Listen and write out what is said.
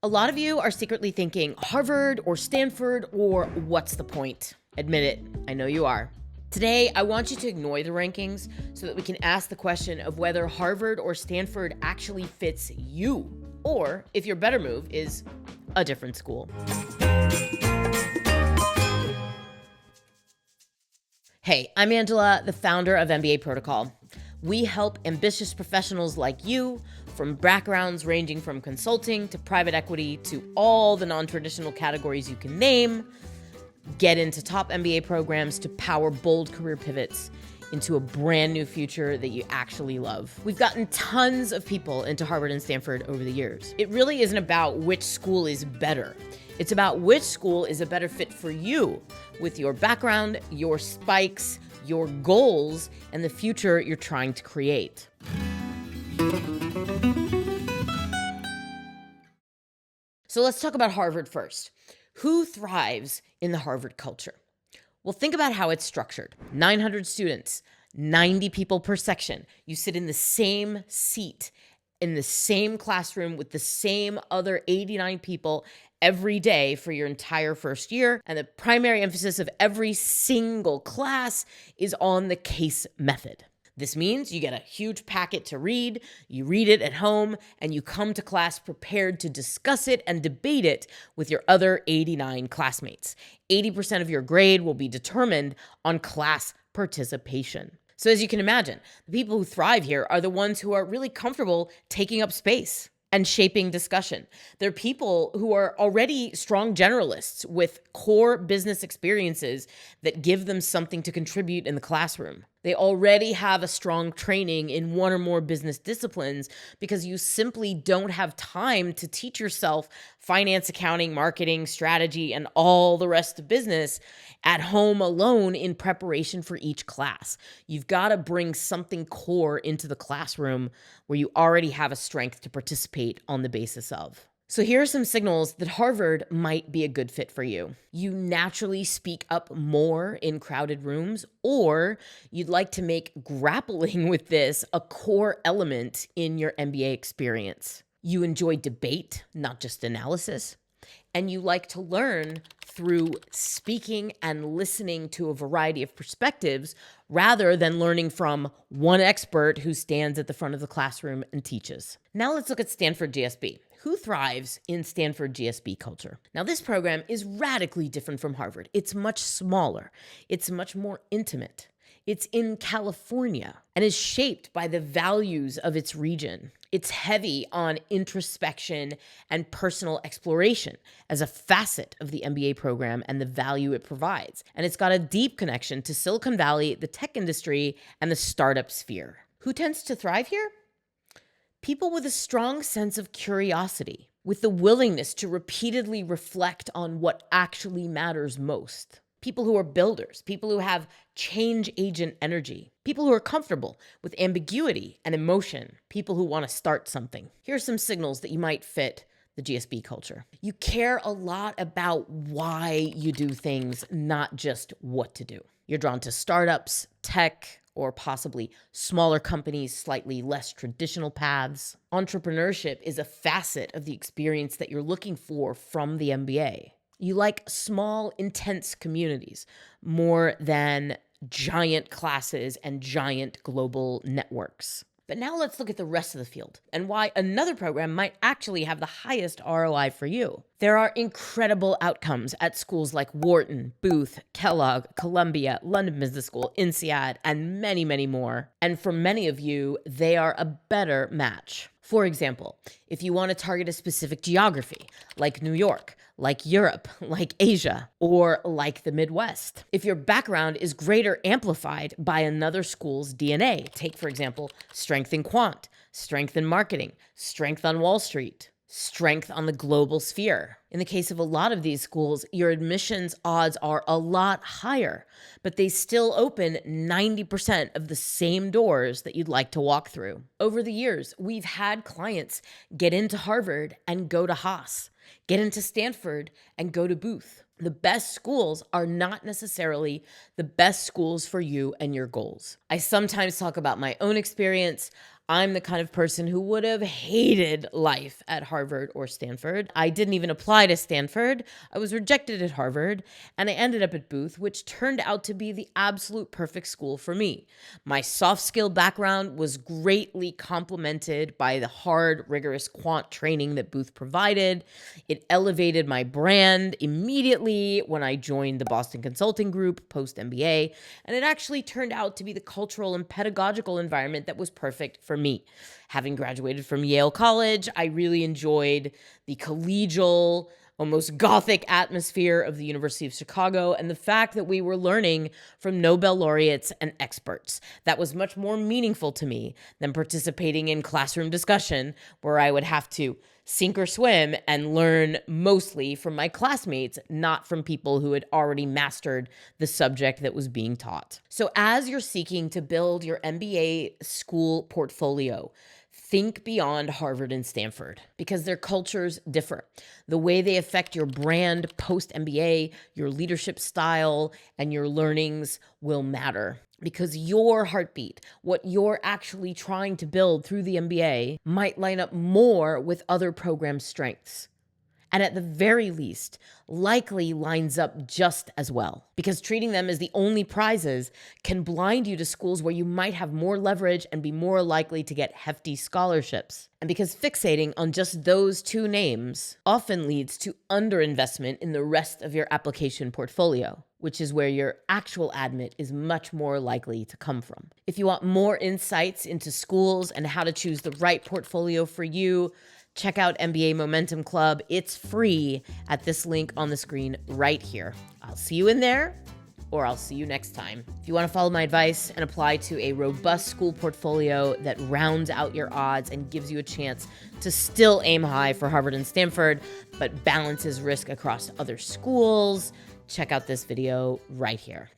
A lot of you are secretly thinking Harvard or Stanford or what's the point? Admit it, I know you are. Today, I want you to ignore the rankings so that we can ask the question of whether Harvard or Stanford actually fits you, or if your better move is a different school. Hey, I'm Angela, the founder of MBA Protocol. We help ambitious professionals like you, from backgrounds ranging from consulting to private equity to all the non-traditional categories you can name, get into top MBA programs to power bold career pivots into a brand new future that you actually love. We've gotten tons of people into Harvard and Stanford over the years. It really isn't about which school is better. It's about which school is a better fit for you with your background, your spikes, your goals, and the future you're trying to create. So let's talk about Harvard first. Who thrives in the Harvard culture? Well, think about how it's structured. 900 students, 90 people per section. You sit in the same seat, in the same classroom with the same other 89 people every day for your entire first year. And the primary emphasis of every single class is on the case method. This means you get a huge packet to read, you read it at home, and you come to class prepared to discuss it and debate it with your other 89 classmates. 80% of your grade will be determined on class participation. So as you can imagine, the people who thrive here are the ones who are really comfortable taking up space and shaping discussion. They're people who are already strong generalists with core business experiences that give them something to contribute in the classroom. They already have a strong training in one or more business disciplines because you simply don't have time to teach yourself finance, accounting, marketing, strategy, and all the rest of business at home alone in preparation for each class. You've got to bring something core into the classroom where you already have a strength to participate on the basis of. So here are some signals that Harvard might be a good fit for you. You naturally speak up more in crowded rooms, or you'd like to make grappling with this a core element in your MBA experience. You enjoy debate, not just analysis, and you like to learn through speaking and listening to a variety of perspectives rather than learning from one expert who stands at the front of the classroom and teaches. Now let's look at Stanford GSB. Who thrives in Stanford GSB culture? Now, this program is radically different from Harvard. It's much smaller. It's much more intimate. It's in California and is shaped by the values of its region. It's heavy on introspection and personal exploration as a facet of the MBA program and the value it provides. And it's got a deep connection to Silicon Valley, the tech industry, and the startup sphere. Who tends to thrive here? People with a strong sense of curiosity, with the willingness to repeatedly reflect on what actually matters most. People who are builders, people who have change agent energy, people who are comfortable with ambiguity and emotion, people who want to start something. Here are some signals that you might fit the GSB culture. You care a lot about why you do things, not just what to do. You're drawn to startups, tech, or possibly smaller companies, slightly less traditional paths. Entrepreneurship is a facet of the experience that you're looking for from the MBA. You like small, intense communities more than giant classes and giant global networks. But now let's look at the rest of the field and why another program might actually have the highest ROI for you. There are incredible outcomes at schools like Wharton, Booth, Kellogg, Columbia, London Business School, INSEAD, and many, many more. And for many of you, they are a better match. For example, if you want to target a specific geography, like New York, like Europe, like Asia, or like the Midwest. If your background is greater amplified by another school's DNA, take, for example, strength in quant, strength in marketing, strength on Wall Street, strength on the global sphere. In the case of a lot of these schools, your admissions odds are a lot higher, but they still open 90% of the same doors that you'd like to walk through. Over the years, we've had clients get into Harvard and go to Haas, get into Stanford and go to Booth. The best schools are not necessarily the best schools for you and your goals. I sometimes talk about my own experience. I'm the kind of person who would have hated life at Harvard or Stanford. I didn't even apply to Stanford. I was rejected at Harvard, and I ended up at Booth, which turned out to be the absolute perfect school for me. My soft skill background was greatly complemented by the hard, rigorous quant training that Booth provided. It elevated my brand immediately when I joined the Boston Consulting Group post MBA, and it actually turned out to be the cultural and pedagogical environment that was perfect for me. Having graduated from Yale College, I really enjoyed the collegial, almost gothic atmosphere of the University of Chicago and the fact that we were learning from Nobel laureates and experts. That was much more meaningful to me than participating in classroom discussion, where I would have to sink or swim and learn mostly from my classmates, not from people who had already mastered the subject that was being taught. So as you're seeking to build your MBA school portfolio, think beyond Harvard and Stanford because their cultures differ. The way they affect your brand post-MBA, your leadership style, and your learnings will matter. Because your heartbeat, what you're actually trying to build through the MBA, might line up more with other program strengths. And at the very least, likely lines up just as well. Because treating them as the only prizes can blind you to schools where you might have more leverage and be more likely to get hefty scholarships. And because fixating on just those two names often leads to underinvestment in the rest of your application portfolio, which is where your actual admit is much more likely to come from. If you want more insights into schools and how to choose the right portfolio for you, check out MBA Momentum Club. It's free at this link on the screen right here. I'll see you in there, or I'll see you next time. If you want to follow my advice and apply to a robust school portfolio that rounds out your odds and gives you a chance to still aim high for Harvard and Stanford, but balances risk across other schools, check out this video right here.